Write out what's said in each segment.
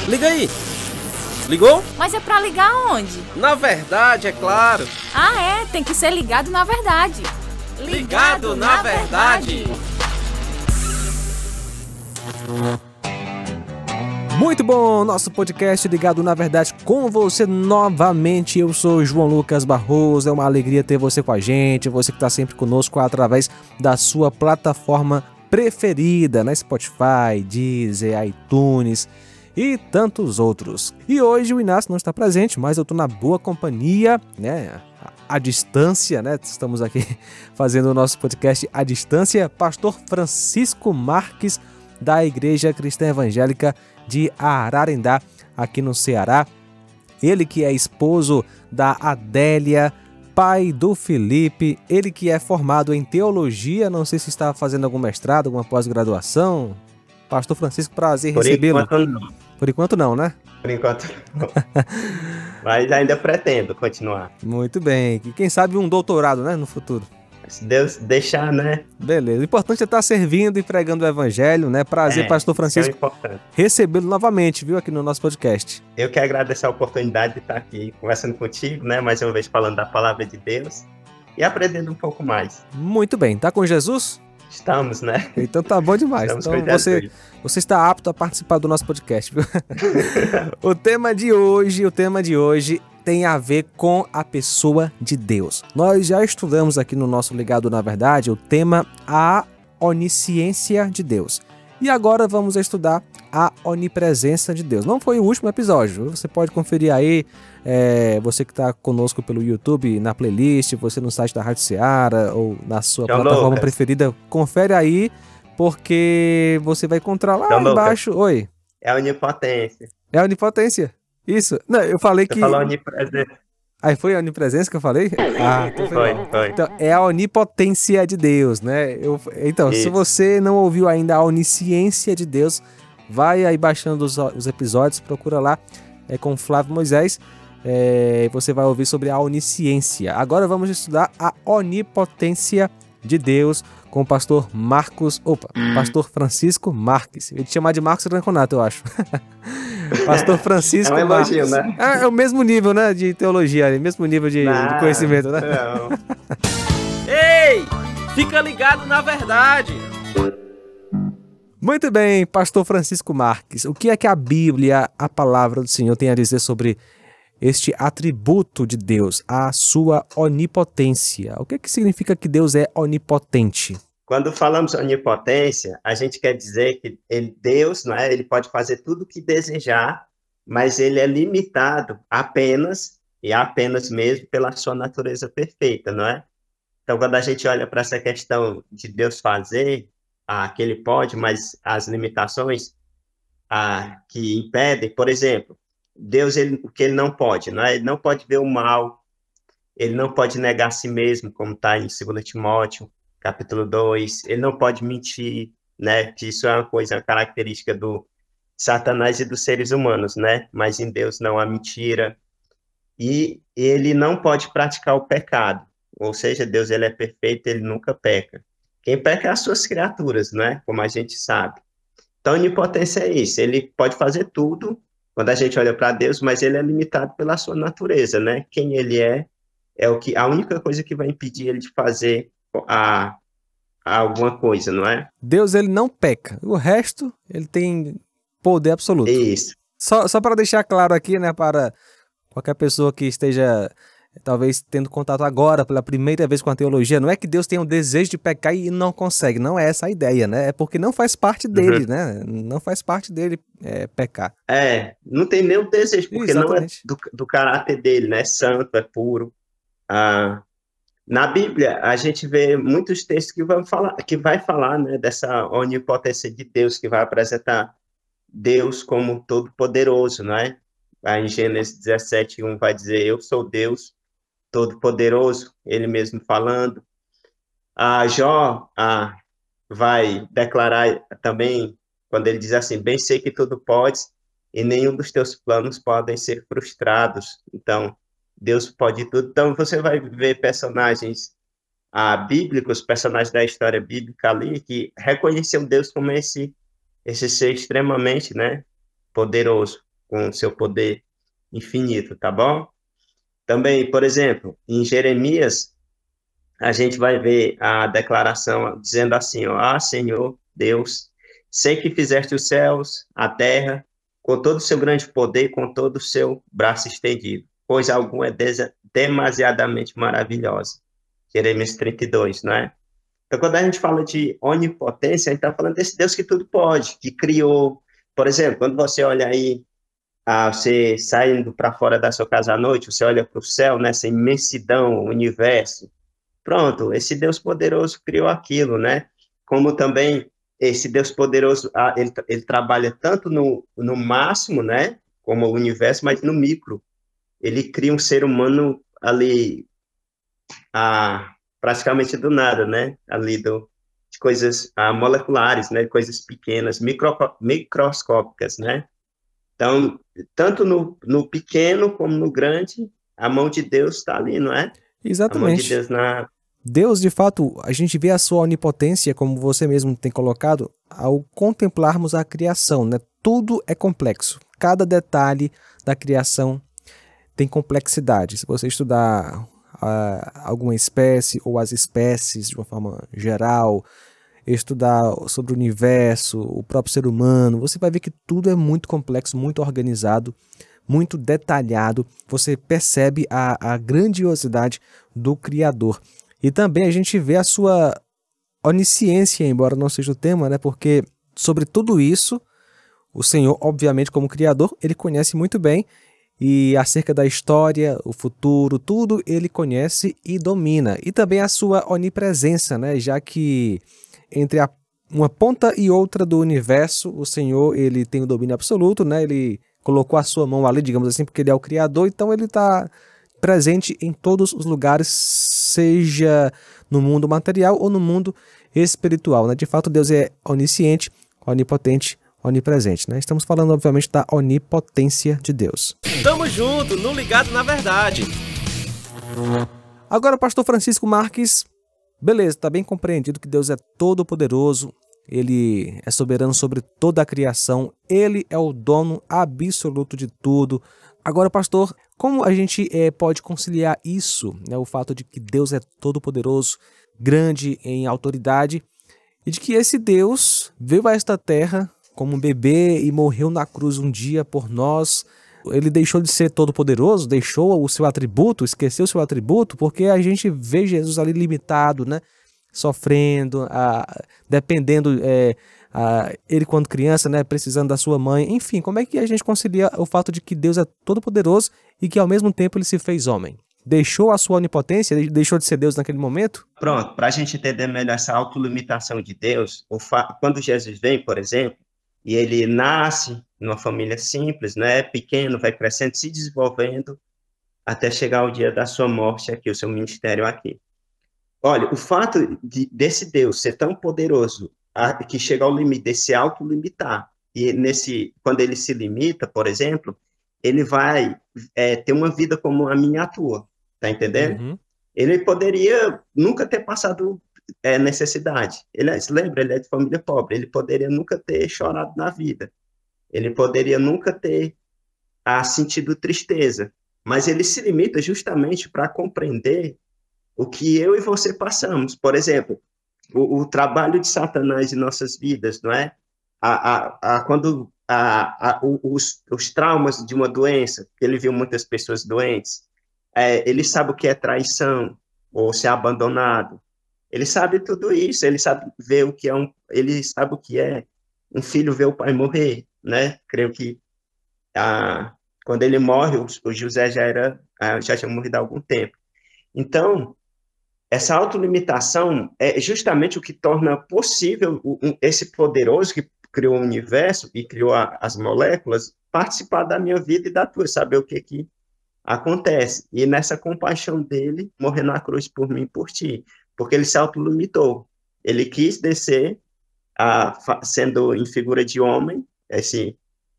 Liga aí. Ligou? Mas é pra ligar onde? Na verdade, é claro. Ah, tem que ser ligado na verdade. Ligado na verdade. Muito bom, nosso podcast Ligado na Verdade com você novamente. Eu sou João Lucas Barroso, é uma alegria ter você com a gente, você que está sempre conosco através da sua plataforma preferida, na Spotify, Deezer, iTunes e tantos outros. E hoje o Inácio não está presente, mas eu estou na boa companhia, né? À distância, né? Estamos aqui fazendo o nosso podcast à distância. Pastor Francisco Marques, da Igreja Cristã Evangélica de Ararendá, aqui no Ceará. Ele que é esposo da Adélia, pai do Felipe, ele que é formado em teologia, não sei se está fazendo algum mestrado, alguma pós-graduação. Pastor Francisco, prazer recebê-lo. Por enquanto não, né? Por enquanto não. Mas ainda pretendo continuar. Muito bem. E quem sabe um doutorado, né, no futuro. Se Deus deixar, né? Beleza. O importante é estar servindo e pregando o evangelho, né? Prazer, Pastor Francisco, recebê-lo novamente, viu, aqui no nosso podcast. Eu que agradeço a oportunidade de estar aqui conversando contigo, né? Mais uma vez falando da palavra de Deus e aprendendo um pouco mais. Muito bem. Tá com Jesus? Estamos, né? Então tá bom demais. Então você está apto a participar do nosso podcast, viu? O tema de hoje tem a ver com a pessoa de Deus. Nós já estudamos aqui no nosso Ligado na Verdade o tema a onisciência de Deus. E agora vamos estudar a onipresença de Deus. Não foi o último episódio, você pode conferir aí, você que está conosco pelo YouTube, na playlist, você no site da Rádio Ceará ou na sua plataforma preferida, confere aí, porque você vai encontrar lá embaixo. Oi. É a onipotência. É a onipotência. Isso. Não, eu falei que... Você falou onipresença. Aí foi a onipresença que eu falei? Então foi. Então, é a onipotência de Deus, né? Então, se você não ouviu ainda a onisciência de Deus, vai aí baixando os episódios, procura lá com Flávio Moisés, você vai ouvir sobre a onisciência. Agora vamos estudar a onipotência de Deus com o pastor pastor Francisco Marques. Eu ia te chamar de Marcos Ranconato, eu acho. Pastor Francisco Marques. É um elogio, né? É o mesmo nível, né, de teologia, mesmo nível de conhecimento, né? Não. Ei, fica ligado na verdade. Muito bem, pastor Francisco Marques. O que é que a Bíblia, a palavra do Senhor, tem a dizer sobre este atributo de Deus, a sua onipotência? O que é que significa que Deus é onipotente? Quando falamos onipotência, a gente quer dizer que Deus, não é? Ele pode fazer tudo o que desejar, mas ele é limitado apenas mesmo pela sua natureza perfeita, não é? Então, quando a gente olha para essa questão de Deus fazer, que ele pode, mas as limitações que impedem, por exemplo, Deus, o que ele não pode, não é? Ele não pode ver o mal, ele não pode negar a si mesmo, como está em 2 Timóteo, capítulo 2, ele não pode mentir, né? Que isso é uma característica do Satanás e dos seres humanos, né? Mas em Deus não há mentira. E ele não pode praticar o pecado, ou seja, Deus ele é perfeito, ele nunca peca. Quem peca é as suas criaturas, né? Como a gente sabe. Então, a onipotência é isso, ele pode fazer tudo quando a gente olha para Deus, mas ele é limitado pela sua natureza, né? Quem ele é a única coisa que vai impedir ele de fazer alguma coisa, não é? Deus, ele não peca. O resto, ele tem poder absoluto. Isso. Só para deixar claro aqui, né, para qualquer pessoa que esteja talvez tendo contato agora pela primeira vez com a teologia, não é que Deus tenha o desejo de pecar e não consegue, não é essa a ideia, né? É porque não faz parte dele, né? Não faz parte dele pecar. Não tem nem o desejo, porque Exatamente. não é do caráter dele, né? Santo, é puro. Na Bíblia, a gente vê muitos textos que vai falar, né, dessa onipotência de Deus, que vai apresentar Deus como todo-poderoso, não é? Em Gênesis 17:1 vai dizer, eu sou Deus todo-poderoso, ele mesmo falando. Jó vai declarar também, quando ele diz assim, bem sei que tudo podes e nenhum dos teus planos podem ser frustrados. Então, Deus pode tudo. Então, você vai ver personagens bíblicos, personagens da história bíblica ali, que reconheciam Deus como esse ser extremamente, né, poderoso. com o seu poder infinito, tá bom? Também, por exemplo, em Jeremias, a gente vai ver a declaração dizendo assim, ó, ah, Senhor, Deus, sei que fizeste os céus, a terra, com todo o seu grande poder, com todo o seu braço estendido, pois algum é demasiadamente maravilhosa. Jeremias 32, não é? Então, quando a gente fala de onipotência, a gente está falando desse Deus que tudo pode, que criou. Por exemplo, quando você olha aí, você saindo para fora da sua casa à noite, você olha para o céu, nessa imensidão, o universo. Pronto, esse Deus poderoso criou aquilo, né? Como também esse Deus poderoso, ele trabalha tanto no máximo, né? Como o universo, mas no micro. Ele cria um ser humano ali, praticamente do nada, né? Ali de coisas moleculares, né? Coisas pequenas, microscópicas, né? Então, tanto no pequeno como no grande, a mão de Deus está ali, não é? Exatamente. A mão de Deus Deus, de fato, a gente vê a sua onipotência, como você mesmo tem colocado, ao contemplarmos a criação, né? Tudo é complexo. Cada detalhe da criação tem complexidade. Se você estudar alguma espécie ou as espécies de uma forma geral, estudar sobre o universo, o próprio ser humano, você vai ver que tudo é muito complexo, muito organizado, muito detalhado. Você percebe a grandiosidade do Criador. E também a gente vê a sua onisciência, embora não seja o tema, né? Porque sobre tudo isso, o Senhor, obviamente, como Criador, ele conhece muito bem. E acerca da história, o futuro, tudo ele conhece e domina. E também a sua onipresença, né? Já que entre uma ponta e outra do universo, o Senhor ele tem o domínio absoluto, né? Ele colocou a sua mão ali, digamos assim, porque ele é o Criador, então ele está presente em todos os lugares, seja no mundo material ou no mundo espiritual, né? De fato, Deus é onisciente, onipotente, onipresente, né? Estamos falando, obviamente, da onipotência de Deus. Tamo junto, no Ligado na Verdade. Agora, pastor Francisco Marques, beleza, está bem compreendido que Deus é todo-poderoso, ele é soberano sobre toda a criação, ele é o dono absoluto de tudo. Agora, pastor, como a gente pode conciliar isso, né, o fato de que Deus é todo-poderoso, grande em autoridade, e de que esse Deus veio a esta terra como um bebê e morreu na cruz um dia por nós? Ele deixou de ser todo-poderoso, deixou o seu atributo, esqueceu o seu atributo, porque a gente vê Jesus ali limitado, né, sofrendo, dependendo, ele quando criança, né, precisando da sua mãe. Enfim, como é que a gente concilia o fato de que Deus é todo-poderoso e que ao mesmo tempo ele se fez homem? Deixou a sua onipotência, deixou de ser Deus naquele momento? Pronto, para a gente entender melhor essa autolimitação de Deus, quando Jesus vem, por exemplo, e ele nasce numa família simples, né, pequeno, vai crescendo, se desenvolvendo, até chegar ao dia da sua morte aqui, o seu ministério aqui. Olha, o fato desse Deus ser tão poderoso, que chega ao limite de se autolimitar, e quando ele se limita, por exemplo, ele vai ter uma vida como a minha e a tua, tá entendendo? Uhum. Ele poderia nunca ter passado necessidade. Se lembra, ele é de família pobre, ele poderia nunca ter chorado na vida, ele poderia nunca ter sentido tristeza, mas ele se limita justamente para compreender o que eu e você passamos. Por exemplo, o trabalho de Satanás em nossas vidas, não é? Quando os traumas de uma doença, ele viu muitas pessoas doentes, ele sabe o que é traição ou ser abandonado. Ele sabe tudo isso, ele sabe ver o que é ele sabe o que é um filho ver o pai morrer, né? Creio que quando ele morre, o José já tinha morrido há algum tempo. Então, essa autolimitação é justamente o que torna possível esse poderoso que criou o universo e criou as moléculas participar da minha vida e da tua, saber o que acontece. E nessa compaixão dele, morrer na cruz por mim e por ti, porque ele se autolimitou. Ele quis descer, sendo em figura de homem,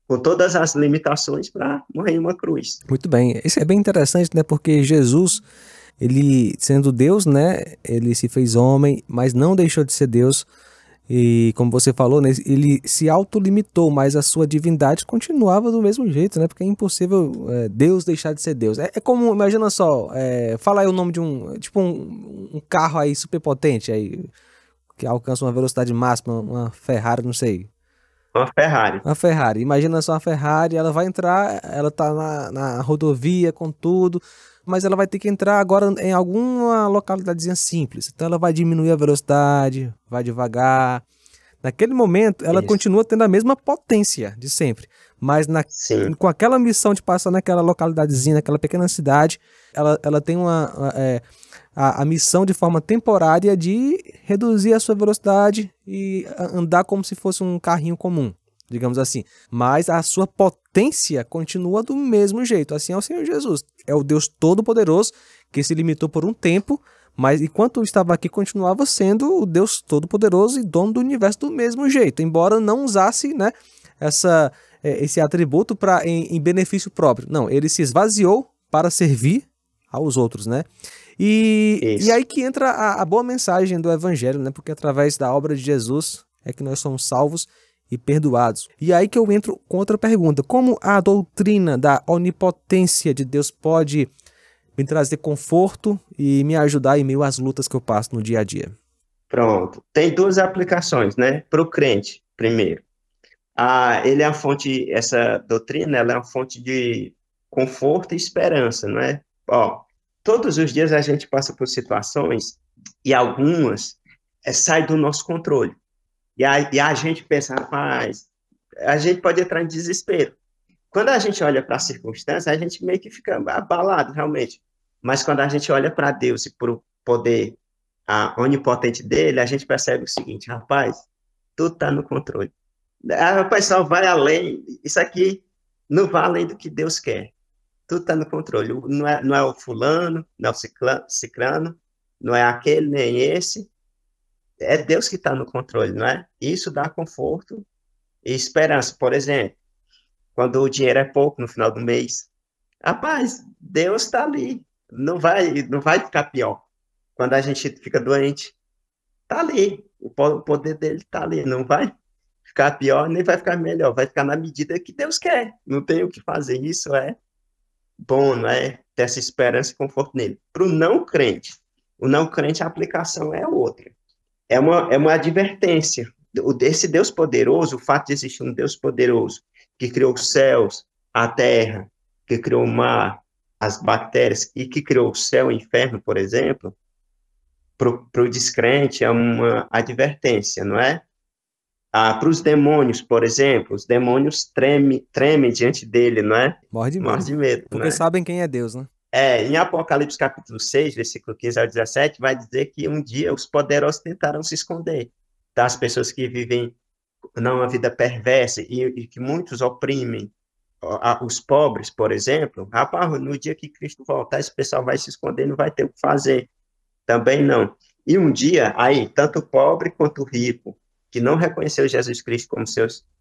com todas as limitações, para morrer em uma cruz. Muito bem. Isso é bem interessante, né? Porque Jesus, ele sendo Deus, né? Ele se fez homem, mas não deixou de ser Deus. E como você falou, né, ele se autolimitou, mas a sua divindade continuava do mesmo jeito, né? Porque é impossível Deus deixar de ser Deus. É como, imagina só, fala aí o nome de um carro aí superpotente, aí, que alcança uma velocidade máxima, uma Ferrari, não sei. Uma Ferrari. Uma Ferrari. Imagina só uma Ferrari, ela vai entrar, ela tá na rodovia com tudo, mas ela vai ter que entrar agora em alguma localidadezinha simples. Então ela vai diminuir a velocidade, vai devagar. Naquele momento, ela continua tendo a mesma potência de sempre. Mas com aquela missão de passar naquela localidadezinha, naquela pequena cidade, ela tem a missão de forma temporária de reduzir a sua velocidade e andar como se fosse um carrinho comum, digamos assim. Mas a sua potência continua do mesmo jeito. Assim é o Senhor Jesus. É o Deus Todo-Poderoso que se limitou por um tempo, mas enquanto estava aqui continuava sendo o Deus Todo-Poderoso e dono do universo do mesmo jeito, embora não usasse, né, esse atributo em benefício próprio. Não, ele se esvaziou para servir aos outros, né? E aí que entra a boa mensagem do Evangelho, né? Porque através da obra de Jesus é que nós somos salvos e perdoados. E aí que eu entro com outra pergunta. Como a doutrina da onipotência de Deus pode me trazer conforto e me ajudar em meio às lutas que eu passo no dia a dia? Pronto. Tem duas aplicações, né? Para o crente, primeiro. Ele é a fonte, essa doutrina, ela é uma fonte de conforto e esperança, não é? Todos os dias a gente passa por situações e algumas saem do nosso controle. E a gente pensa, rapaz, a gente pode entrar em desespero. Quando a gente olha para a circunstância, a gente meio que fica abalado, realmente. Mas quando a gente olha para Deus e para o poder onipotente dele, a gente percebe o seguinte, rapaz, tudo está no controle. Rapaz, só vai além, isso aqui não vai além do que Deus quer. Tudo está no controle. Não é o fulano, não é o ciclano, não é aquele, nem esse. É Deus que está no controle, não é? Isso dá conforto e esperança. Por exemplo, quando o dinheiro é pouco no final do mês, rapaz, Deus está ali. Não vai ficar pior. Quando a gente fica doente, está ali. O poder dele está ali. Não vai ficar pior, nem vai ficar melhor. Vai ficar na medida que Deus quer. Não tem o que fazer. Isso é bom, não é? Ter essa esperança e conforto nele. Para o não crente, a aplicação é outra. É uma advertência. Desse Deus poderoso, o fato de existir um Deus poderoso que criou os céus, a terra, que criou o mar, as bactérias e que criou o céu e o inferno, por exemplo, para o descrente é uma advertência, não é? Para os demônios, por exemplo, os demônios tremem diante dele, não é? Morre de medo. Porque né? Sabem quem é Deus, né? Em Apocalipse capítulo 6, versículo 15 ao 17, vai dizer que um dia os poderosos tentaram se esconder das pessoas que vivem numa vida perversa e que muitos oprimem os pobres, por exemplo. Rapaz, no dia que Cristo voltar, esse pessoal vai se esconder, não vai ter o que fazer. Também não. E um dia, aí, tanto o pobre quanto o rico, que não reconheceu Jesus Cristo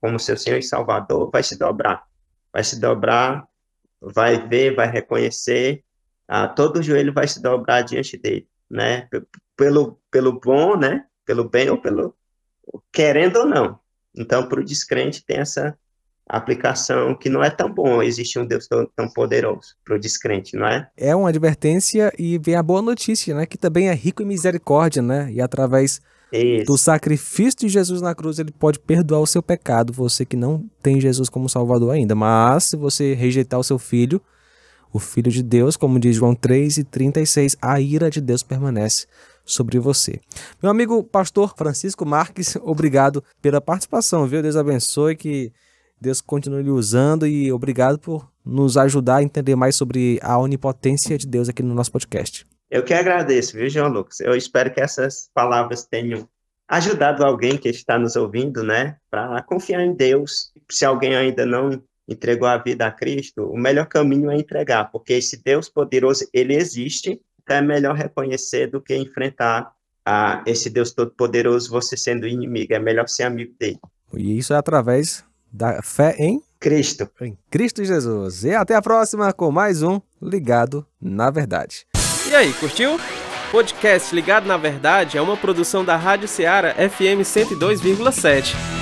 como seu Senhor e Salvador, vai se dobrar. Vai se dobrar, vai ver, vai reconhecer, todo joelho vai se dobrar diante dele, né? Pelo bom, né? Pelo bem ou pelo querendo ou não. Então, para o descrente tem essa aplicação que não é tão bom existir um Deus tão poderoso para o descrente, não é? É uma advertência e vem a boa notícia, né? Que também é rico em misericórdia, né? E através do sacrifício de Jesus na cruz, ele pode perdoar o seu pecado, você que não tem Jesus como Salvador ainda. Mas se você rejeitar o seu filho, o Filho de Deus, como diz João 3:36, a ira de Deus permanece sobre você. Meu amigo pastor Francisco Marques, obrigado pela participação, viu? Deus abençoe, que Deus continue lhe usando e obrigado por nos ajudar a entender mais sobre a onipotência de Deus aqui no nosso podcast. Eu que agradeço, viu, João Lucas? Eu espero que essas palavras tenham ajudado alguém que está nos ouvindo, né? Para confiar em Deus. Se alguém ainda não entregou a vida a Cristo, o melhor caminho é entregar, porque esse Deus poderoso, ele existe, então é melhor reconhecer do que enfrentar esse Deus todo-poderoso, você sendo inimigo. É melhor ser amigo dele. E isso é através da fé em Cristo. Em Cristo Jesus. E até a próxima com mais um Ligado na Verdade. E aí, curtiu? Podcast Ligado na Verdade é uma produção da Rádio Ceará FM 102,7.